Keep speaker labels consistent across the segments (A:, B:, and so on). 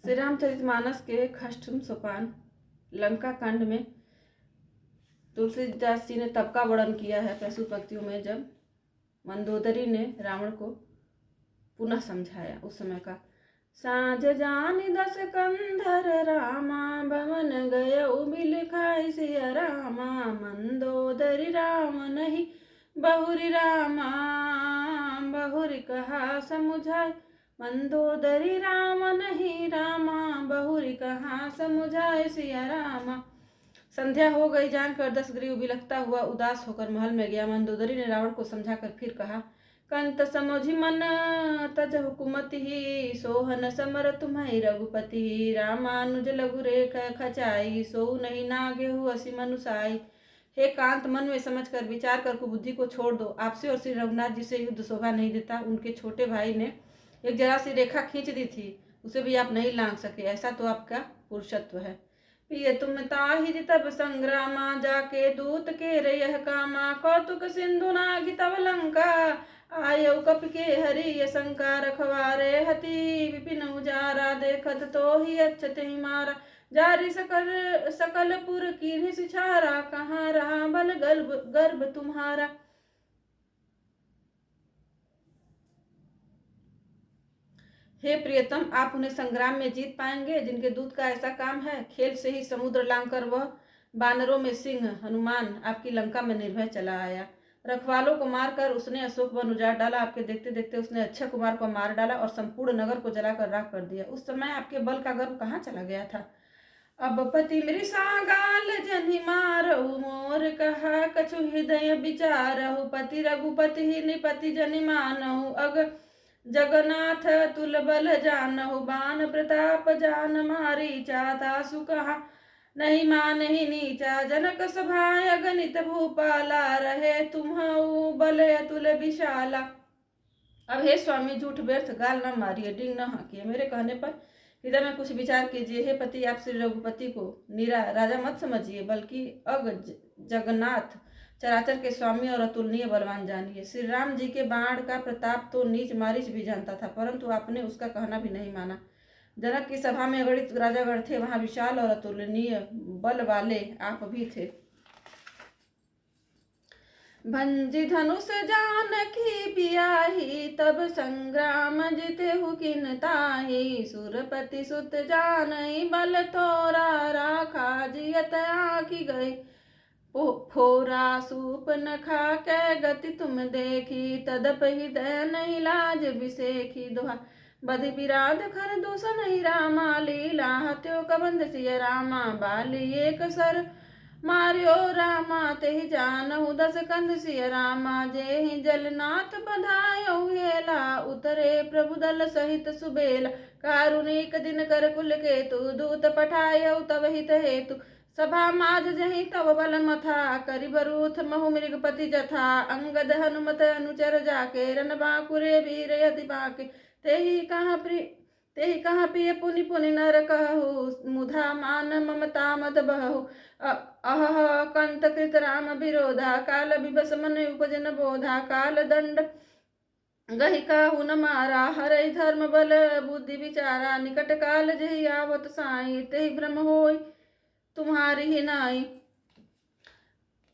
A: श्री रामचरितमानस के खष्टम सोपान लंका कांड में तुलसीदास जी ने तब का वर्णन किया है पैसु पंक्तियों में, जब मंदोदरी ने रावण को पुनः समझाया उस समय का। साँझ जानि दस कंधर रामा, भवन गय बिल खाई सिया रामा। मंदोदरी राम नहीं बहुरी रामा, बहुरी कहा समुझाए। मंदोदरी राम नहीं रामा, बहुरी कहा समुझाए सिया रामा। संध्या हो गई जानकर दशग्रीव बिलखता हुआ उदास होकर महल में गया। मंदोदरी ने रावण को समझाकर फिर कहा, कंत समझि मन तज हुकुमति ही, सोहन समर तुम्हारी रघुपति। रामानुज लघु रेख खचाई, सो नहीं नागेहु असी मनुसाई। हे कांत, मन में समझ कर विचार कर कुबुद्धि को छोड़ दो। आपसे और श्री रघुनाथ जी से युद्ध शोभा नहीं देता। उनके छोटे भाई ने एक जरा सी रेखा खींच दी थी, उसे भी आप नहीं लांघ सके। ऐसा तो आपका पुरुषत्व है। पिय तुम ताहि तब संग्रामा, जाके दूत के रयह कामा। कौतुक सिंधु नागि तब लंका, आयौ कप के हरि शंका। रखवारे हति विपिन उजारा, देखत तो ही अच्छत ही मारा। जारी सकल पुर कीन्हि सिछारा, कहाँ रहा बल गर्भ तुम्हारा। हे प्रियतम, आप उन्हें संग्राम में जीत पाएंगे जिनके दूत का ऐसा काम है। खेल से ही समुद्र लांघकर वह बानरों में सिंह हनुमान आपकी लंका में निर्भय चला आया। रखवालों को मारकर उसने अशोक वन उजाड़ डाला। आपके देखते देखते उसने अक्षय कुमार को मार डाला और संपूर्ण नगर को जलाकर राख कर दिया। उस समय आपके बल का गर्व कहाँ चला गया था। अब पति मृषागाल जनि मारहु, मोर कहा कछु हृदय विचारहु। पति रघुपति ही निपति जनि मानहु, अग जगन्नाथ तुल बल जानहु। बान प्रताप जान मारी, चातासु कहा नहीं मानहि नीचा। जनक सभाय अगणित भूपाला, रहे तुम्हु बल अतुल विशाला। अब हे स्वामी, झूठ व्यर्थ गाल न मारिए, डिंग न हाँकिए। मेरे कहने पर हृदय में कुछ विचार कीजिए। हे पति, आप श्री रघुपति को निरा राजा मत समझिए, बल्कि अग जगन्नाथ चराचर के स्वामी और अतुलनीय बलवान जानिए। श्री राम जी के बाण का प्रताप तो नीच मारीच भी जानता था, परंतु आपने उसका कहना भी नहीं माना। जनक की सभा में अगणित राजागण थे, वहां विशाल और अतुलनीय बल वाले आप भी थे। भंजी धनुष जानकी बियाही, तब संग्राम जितेहु किन ताहि। सुरपति सुत जानई बल तोरा, राखा जियत आखि गए। फोरा सूप नखा कै गति तुम देखी, तदप हृदय नहीं लाज बिसेखी। दोहा बधि विराध खर दूषण ही रामा, लीला हत्यो कबंध सिय रामा। बाली एक सर मार्यो रामा, तेहि जानहु दस कंध सिय रामा। जेहि जलनाथ बधायो हेला, उतरे प्रभु दल सहित सुबेला। कारुणिक दिन कर कुल केतु, दूत पठायो तब हित हेतु। सभा माज जहि तब बल मथा, करि बरूथ महु मृगपति जथा। अंगद हनुमत अनुचर जाके, रन बांकुरे वीर यति बाके। तेहि कहाँ प्रिय पुनि पुनि नर कहु, मुधा मान ममता मद बहु। अहह कंत कृत राम विरोधा, काल विबस मन उपजन बोधा। काल दंड गहि काहू न मारा, हरई धर्म बल बुद्धि विचारा। निकट काल जहि आवत साई, तेहि ब्रह्म होई तुम्हारी ही नाई।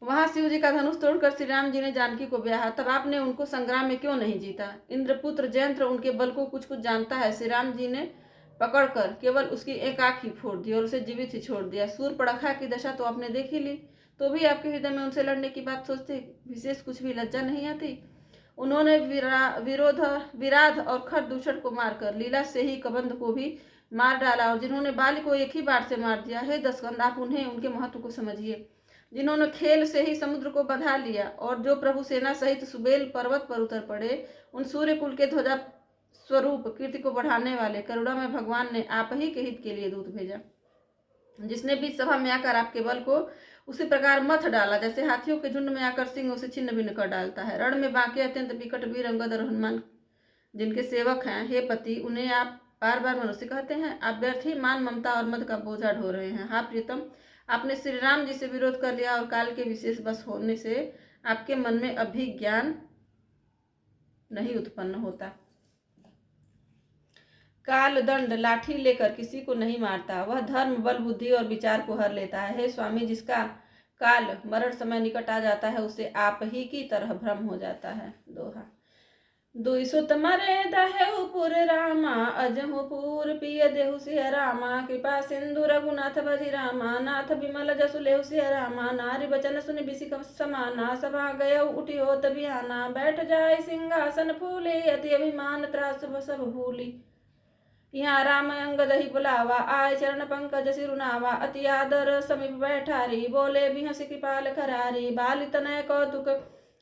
A: वहां शिव जी का धनुष तोड़कर श्री राम जी ने जानकी को ब्याहा, तब आपने उनको संग्राम में क्यों नहीं जीता। इंद्रपुत्र जयंत्र उनके बल को कुछ कुछ जानता है। श्री राम जी ने पकड़कर केवल उसकी एक आंख ही फोड़ दी और उसे जीवित ही छोड़ दिया। सूर्पणखा की दशा तो आपने देखी ली, तो भी आपके हृदय में उनसे लड़ने की बात सोचते विशेष कुछ भी लज्जा नहीं आती। उन्होंने विराध और खर दूषण को मारकर लीला से ही कबंध को भी मार डाला, और जिन्होंने बाल को एक ही बार से मार दिया। हे दशकंद, आप उन्हें उनके महत्व को समझिए। जिन्होंने खेल से ही समुद्र को बंधा लिया, और जो प्रभु सेना सहित सुबेल पर्वत पर उतर पड़े, उन सूर्य कुल के ध्वजा स्वरूप कीर्ति को बढ़ाने वाले करुणा में भगवान ने आप ही के हित के लिए दूत भेजा। जिसने बीच सभा में आकर आपके बल को उसी प्रकार मथ डाला, जैसे हाथियों के झुंड में आकर सिंह उसे छिन्न भिन्न कर डालता है। रण में बांके अत्यंत विकट वीर अंगद और हनुमान जिनके सेवक हैं, हे पति, उन्हें आप बार बार मनुष्य कहते हैं। आप व्यर्थ ही मान ममता और मद का बोझा ढो रहे हैं। हाँ प्रियतम, आपने श्री राम जी से विरोध कर लिया, और काल के विशेष बस होने से आपके मन में अभी ज्ञान नहीं उत्पन्न होता। काल दंड लाठी लेकर किसी को नहीं मारता, वह धर्म बल बुद्धि और विचार को हर लेता है। हे स्वामी, जिसका काल मरण समय निकट आ जाता है उसे आप ही की तरह भ्रम हो जाता है। दोहा। दुई सुत मरे दहेउ पुर रामा, अजहु पूर पिय देहु सिंह रामा, कृपा सिंधु रघुनाथ भजि रामा, नाथ बिमल जसु लेहु सिंह रामा, नारी बचन सुनि बिसिक समाना, सभा गयउ उठि होत बिहाना, बैठ जाय सिंहासन फूले, अति अभिमान त्रास सब भूली। यहाँ राम अंगद ही बुलावा, आय चरण पंकज सिरुनावा, अति आदर समीप बैठारी, बोले बिहसि कृपाल खरारी, बाली तनय कौतुक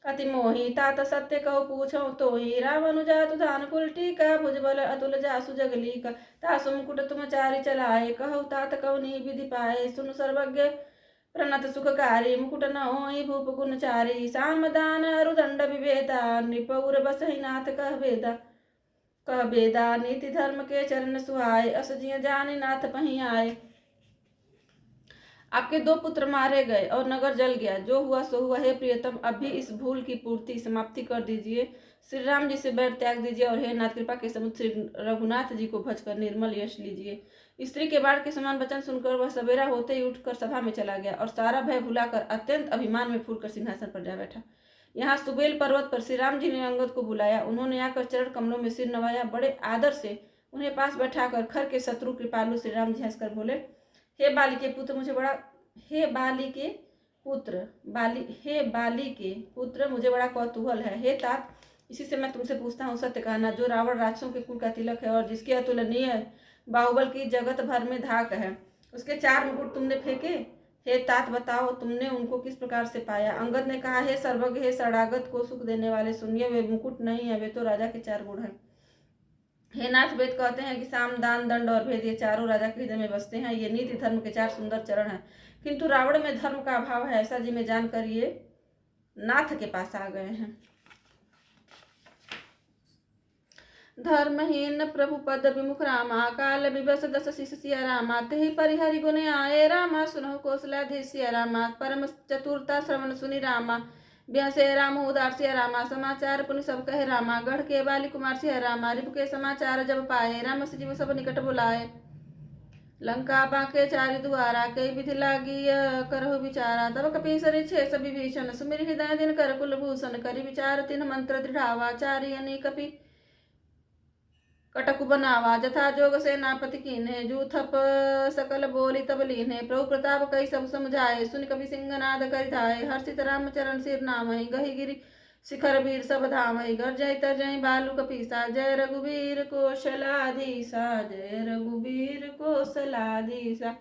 A: अति मोही, तात सत्य कहो पूछो तो ही, रावण जातु धान कुलटी का, भुजबल अतुल जासु जगली का, तासु मुकुट तुम चारि चलाए, कहो तात कौनी विधि पाए, सुन सर्वज्ञ प्रणत सुखकारी, मुकुट न होई भूप गुण चारी, सामदान अरुदंड विभेदा, नृपौर बसहि नाथ कह वेदा, कह बेदा, नीति धर्म के चरण सुहाए, अस जिय जानि नाथ पही आए। आपके 2 पुत्र मारे गए और नगर जल गया, जो हुआ सो हुआ। हे प्रियतम, अब भी इस भूल की पूर्ति समाप्ति कर दीजिए। श्री राम जी से बैर त्याग दीजिए और हे नाथ, कृपा के समुद्र श्री रघुनाथ जी को भजकर निर्मल यश लीजिए। स्त्री के बाढ़ के समान वचन सुनकर वह सवेरा होते ही उठकर सभा में चला गया और सारा भय भुलाकर अत्यंत अभिमान में फूलकर सिंहासन पर जा बैठा। यहाँ सुबेल पर्वत पर श्री राम जी ने अंगद को बुलाया। उन्होंने आकर चरण कमलों में सिर नवाया, बड़े आदर से उन्हें पास बैठाकर खर के शत्रु कृपालु श्री राम जी हंसकर बोले, हे बाली के पुत्र मुझे बड़ा कौतूहल है। हे तात, इसी से मैं तुमसे पूछता हूँ, सत्य कहना, जो रावण राक्षसों के कुल का तिलक है और जिसके अतुलनीय बाहुबल की जगत भर में धाक है, उसके 4 मुकुट तुमने फेंके। हे तात, बताओ तुमने उनको किस प्रकार से पाया। अंगद ने कहा, हे सर्वज्ञ, हे शरणागत को सुख देने वाले, सुनिए, वे मुकुट नहीं है, वे तो राजा के 4 गुण हैं। हे नाथ, वेद कहते हैं कि साम दान दंड और भेद ये चारों राजा के हृदय में बसते हैं। ये नीति धर्म के 4 सुंदर चरण हैं, किंतु रावण में धर्म का अभाव है, ऐसा जी में जानकर ये नाथ के पास आ गए हैं। धर्महीन प्रभु पद विमुख रामा, काल विवश 10 शिष सिया रामा, तेहि परिहरि गुण आए रामा, सुनहु कौशलाधीश सिया रामा, परम चतुरता श्रवण सुनि रामा, ब्यासे राम उदार सिया रामा, समाचार पुनि सब कहे रामा, गढ़ के बाली कुमार सिया रामा, रिपु के समाचार जब पाए, राम सजीव सब निकट बुलाए, लंका बाके 4 द्वारा, कई विधि लागी करहु विचारा, तब कपीसरि 6 विभीषण, सुमिर हृदय दिन कर कुलभूषण, करि विचार 3 मंत्र दृढ़ावा, 4 अनि कपि कटकु बनावा, जथा जोग सेनापति कीन्हे, जूथप सकल बोली तब लीन्हे, प्रभु प्रताप कई सब समझाए, सुन कपि सिंहनाद करि धाये, हर्षित राम चरण सिर नामहि, गहि गिरि शिखर वीर सब धामहि, गर्जय तरजय बालु कपीसा, जय रघुवीर कौशलाधीसा, जय रघुवीर कौशलाधीसा।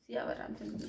A: सियावर रामचंद्र।